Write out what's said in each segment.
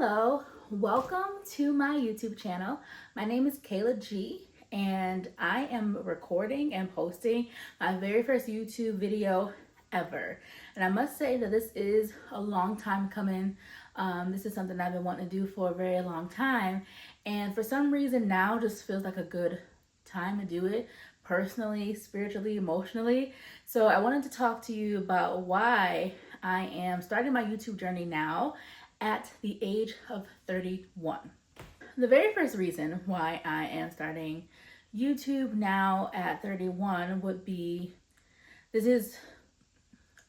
Hello, welcome to my YouTube channel. My name is Kayla G and I am recording and posting my very first YouTube video ever. And I must say that this is a long time coming. This is something I've been wanting to do for a very long time. And for some reason now just feels like a good time to do it personally, spiritually, emotionally. So I wanted to talk to you about why I am starting my YouTube journey now at the age of 31. The very first reason why I am starting YouTube now at 31 would be this is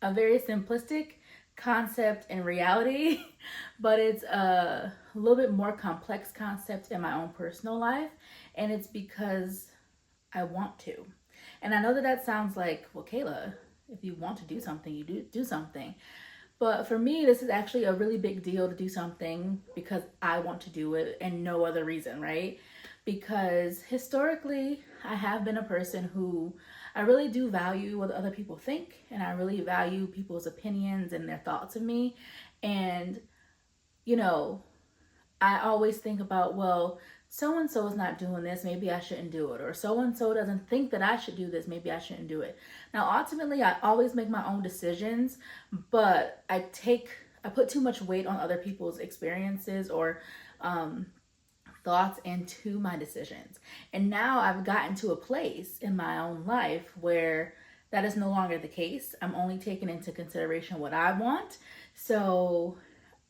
a very simplistic concept in reality, but it's a little bit more complex concept in my own personal life, and it's because I want to. And I know that sounds like, well, Kayla, if you want to do something, you do something. But for me, this is actually a really big deal to do something because I want to do it and no other reason, right? Because historically, I have been a person who I really do value what other people think, and I really value people's opinions and their thoughts of me. And, you know, I always think about, well, so-and-so is not doing this, maybe I shouldn't do it. Or so-and-so doesn't think that I should do this, maybe I shouldn't do it. Now, ultimately, I always make my own decisions, but I put too much weight on other people's experiences or thoughts into my decisions. And now I've gotten to a place in my own life where that is no longer the case. I'm only taking into consideration what I want. So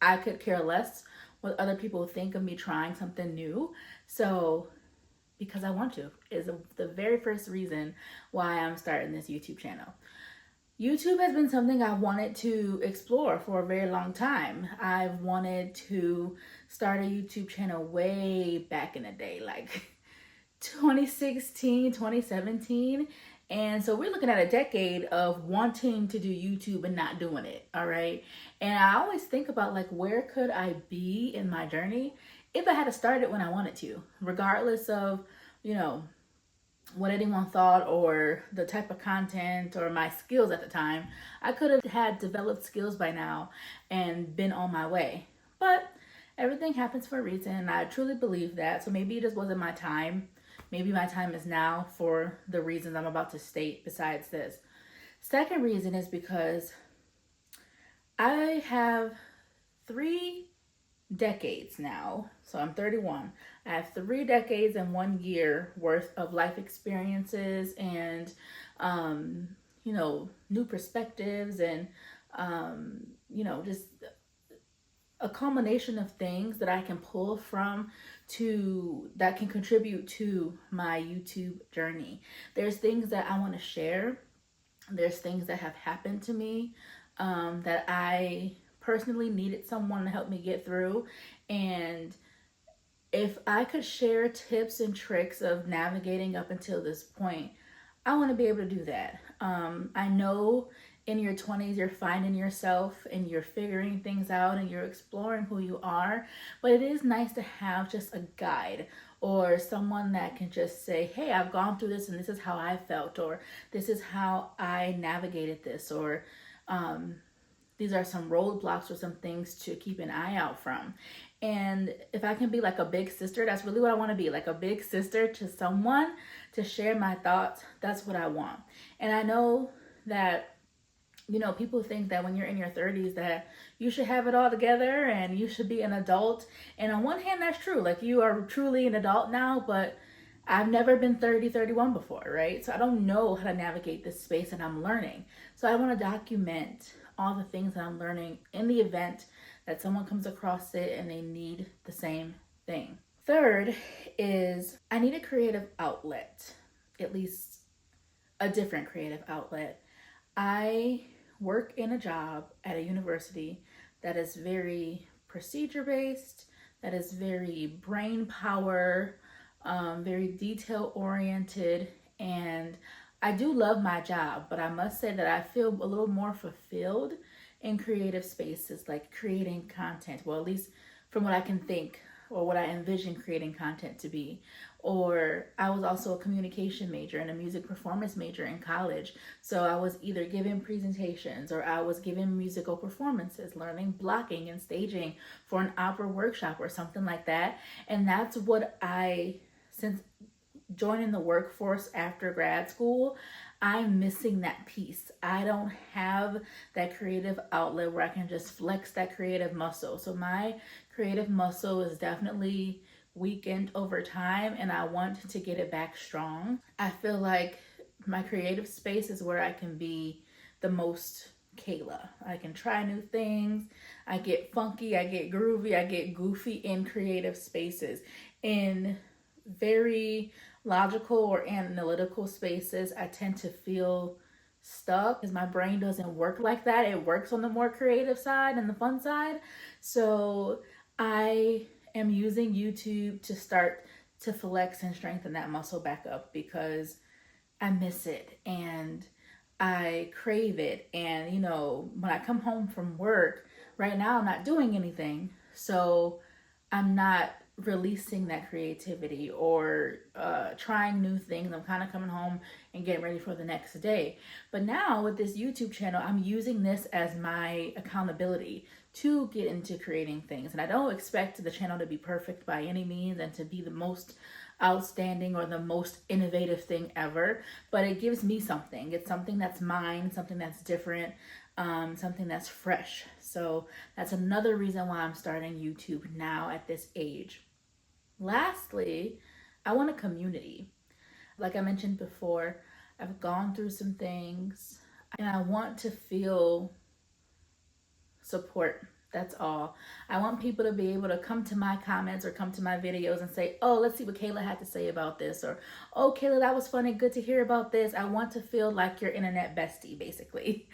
I could care less what other people think of me trying something new. So because I want to is the very first reason why I'm starting this YouTube channel. YouTube has been something I've wanted to explore for a very long time. I've wanted to start a YouTube channel way back in the day, like 2016, 2017. And so we're looking at a decade of wanting to do YouTube and not doing it, all right? And I always think about, like, where could I be in my journey if I had to start it when I wanted to, regardless of, what anyone thought or the type of content or my skills at the time. I could have had developed skills by now and been on my way. But everything happens for a reason, and I truly believe that. So maybe it just wasn't my time. Maybe my time is now for the reasons I'm about to state besides this. Second reason is because I have 3 decades now. So I'm 31. I have 3 decades and 1 year worth of life experiences and, new perspectives and, just a combination of things that I can pull from that can contribute to my YouTube journey. There's things that I want to share. There's things that have happened to me that I personally needed someone to help me get through. And if I could share tips and tricks of navigating up until this point, I want to be able to do that. I know in your 20s, you're finding yourself and you're figuring things out and you're exploring who you are. But it is nice to have just a guide or someone that can just say, hey, I've gone through this and this is how I felt, or this is how I navigated this, or these are some roadblocks or some things to keep an eye out from. And if I can be like a big sister, that's really what I want to be, like a big sister to someone to share my thoughts. That's what I want. And I know that people think that when you're in your 30s that you should have it all together and you should be an adult. And on one hand, that's true. Like, you are truly an adult now, but I've never been 30, 31 before, right? So I don't know how to navigate this space, and I'm learning. So I want to document all the things that I'm learning in the event that someone comes across it and they need the same thing. Third is I need a creative outlet, at least a different creative outlet. I work in a job at a university that is very procedure based, that is very brain power, very detail oriented, and I do love my job, but I must say that I feel a little more fulfilled in creative spaces, like creating content. Well, at least from what I can think or what I envision creating content to be, Or I was also a communication major and a music performance major in college. So I was either giving presentations or I was giving musical performances, learning blocking and staging for an opera workshop or something like that. And that's what since joining the workforce after grad school, I'm missing that piece. I don't have that creative outlet where I can just flex that creative muscle. So my creative muscle is definitely weakened over time, and I want to get it back strong. I feel like my creative space is where I can be the most Kayla. I can try new things. I get funky, I get groovy, I get goofy in creative spaces. In very logical or analytical spaces, I tend to feel stuck because my brain doesn't work like that. It works on the more creative side and the fun side. So I am using YouTube to start to flex and strengthen that muscle back up because I miss it and I crave it. And, when I come home from work, right now I'm not doing anything. So I'm not releasing that creativity or trying new things. I'm kind of coming home and getting ready for the next day. But now with this YouTube channel, I'm using this as my accountability to get into creating things. And I don't expect the channel to be perfect by any means and to be the most outstanding or the most innovative thing ever, but it gives me something. It's something that's mine, something that's different, something that's fresh. So that's another reason why I'm starting YouTube now at this age. Lastly, I want a community. Like I mentioned before, I've gone through some things and I want to feel support. That's all. I want people to be able to come to my comments or come to my videos and say, oh, let's see what Kayla had to say about this. Or, oh, Kayla, that was funny. Good to hear about this. I want to feel like your internet bestie, basically.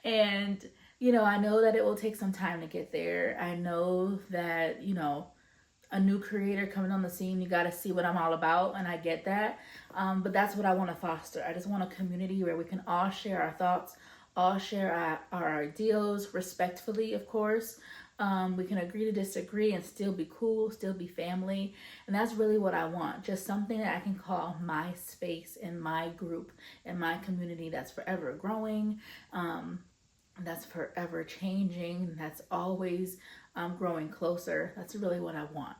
And, I know that it will take some time to get there. I know that, a new creator coming on the scene, you got to see what I'm all about. And I get that. But that's what I want to foster. I just want a community where we can all share our thoughts, all share our ideals respectfully, of course. We can agree to disagree and still be cool, still be family. And that's really what I want. Just something that I can call my space and my group and my community that's forever growing, that's forever changing, that's always growing closer. That's really what I want.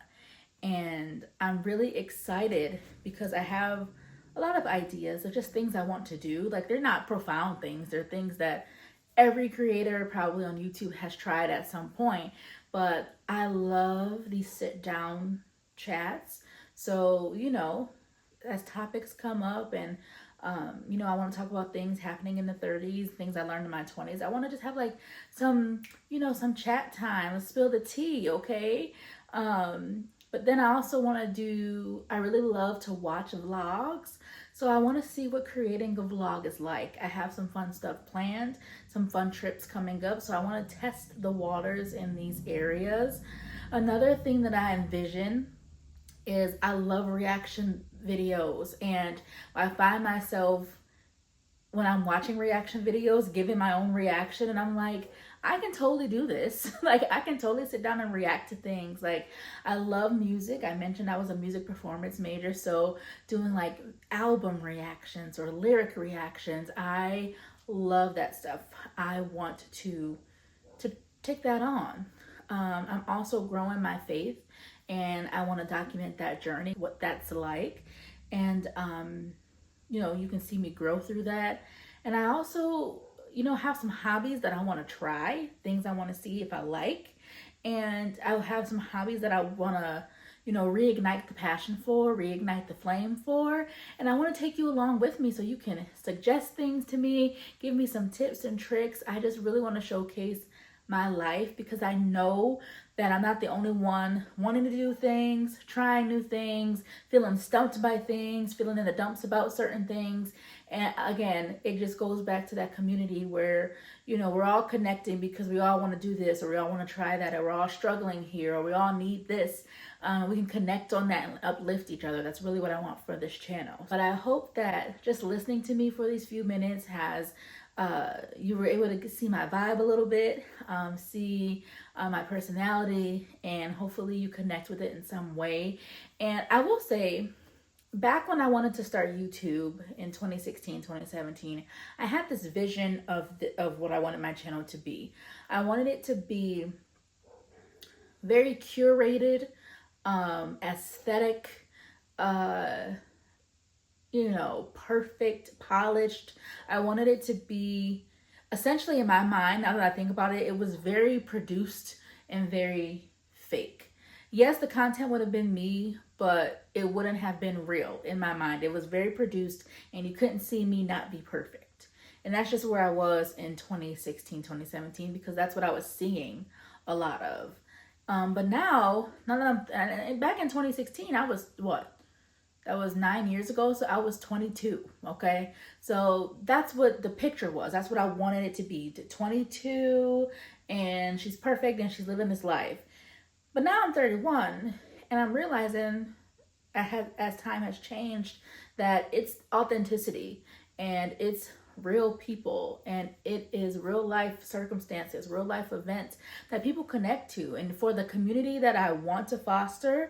And I'm really excited because I have a lot of ideas of just things I want to do. Like, they're not profound things. They're things that every creator probably on YouTube has tried at some point. But I love these sit down chats. So, as topics come up and, I want to talk about things happening in the 30s, things I learned in my 20s. I want to just have like some chat time. Let's spill the tea, okay? But then I also want to I really love to watch vlogs. So I want to see what creating a vlog is like. I have some fun stuff planned, some fun trips coming up. So I want to test the waters in these areas. Another thing that I envision is I love reaction videos. And I find myself when I'm watching reaction videos, giving my own reaction. And I'm like, I can totally do this. Like, I can totally sit down and react to things. Like, I love music. I mentioned I was a music performance major. So doing like album reactions or lyric reactions, I love that stuff. I want to take that on. I'm also growing my faith and I want to document that journey, what that's like. And, you can see me grow through that. And I also, have some hobbies that I want to try, things I want to see if I like. And I'll have some hobbies that I want to, reignite the passion for, reignite the flame for. And I want to take you along with me so you can suggest things to me, give me some tips and tricks. I just really want to showcase my life because I know that I'm not the only one wanting to do things, trying new things, feeling stumped by things, feeling in the dumps about certain things. And again, it just goes back to that community where, we're all connecting because we all want to do this or we all want to try that or we're all struggling here or we all need this. We can connect on that and uplift each other. That's really what I want for this channel. But I hope that just listening to me for these few minutes has you were able to see my vibe a little bit, see my personality, and hopefully you connect with it in some way. And I will say, back when I wanted to start YouTube in 2016, 2017, I had this vision of what I wanted my channel to be. I wanted it to be very curated, aesthetic, uh, perfect, polished. I wanted it to be essentially, in my mind, now that I think about it, it was very produced and very fake. Yes, the content would have been me, but it wouldn't have been real in my mind. It was very produced and you couldn't see me not be perfect. And that's just where I was in 2016, 2017, because that's what I was seeing a lot of. But now that and back in 2016, I was what? That was 9 years ago, so I was 22, okay? So that's what the picture was. That's what I wanted it to be. 22, and she's perfect, and she's living this life. But now I'm 31, and I'm realizing as time has changed that it's authenticity, and it's real people, and it is real life circumstances, real life events that people connect to. And for the community that I want to foster,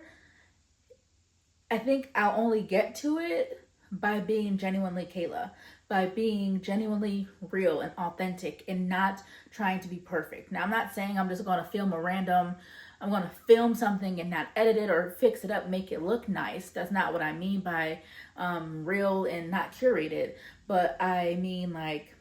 I think I'll only get to it by being genuinely Kayla, by being genuinely real and authentic and not trying to be perfect. Now, I'm not saying I'm just going to I'm going to film something and not edit it or fix it up, make it look nice. That's not what I mean by real and not curated. But I mean, like,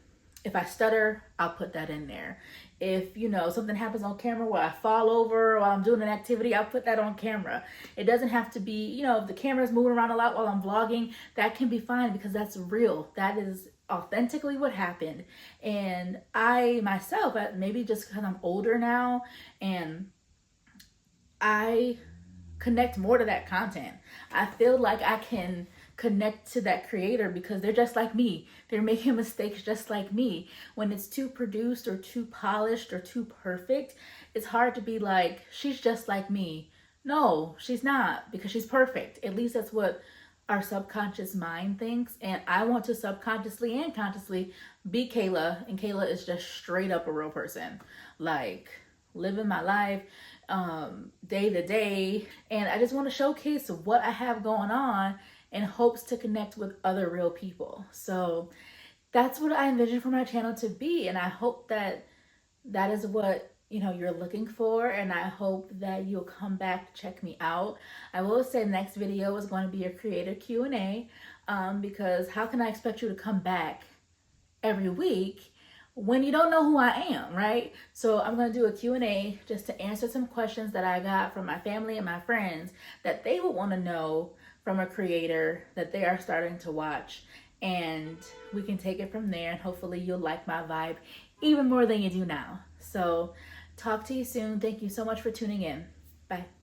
if I stutter, I'll put that in there. If, something happens on camera where I fall over while I'm doing an activity, I'll put that on camera. It doesn't have to be, if the camera's moving around a lot while I'm vlogging, that can be fine because that's real. That is authentically what happened. And I myself, maybe just because I'm older now and I connect more to that content, I feel like I can connect to that creator because they're just like me. They're making mistakes just like me. When it's too produced or too polished or too perfect, it's hard to be like, she's just like me. No, she's not, because she's perfect. At least that's what our subconscious mind thinks. And I want to subconsciously and consciously be Kayla, and Kayla is just straight up a real person, like living my life day to day. And I just want to showcase what I have going on in hopes to connect with other real people. So that's what I envision for my channel to be. And I hope that that is what you're looking for. And I hope that you'll come back to check me out. I will say the next video is going to be a creator Q&A because how can I expect you to come back every week when you don't know who I am, right? So I'm going to do a Q&A just to answer some questions that I got from my family and my friends that they would want to know from a creator that they are starting to watch. And we can take it from there, and hopefully you'll like my vibe even more than you do now. So talk to you soon. Thank you so much for tuning in. Bye.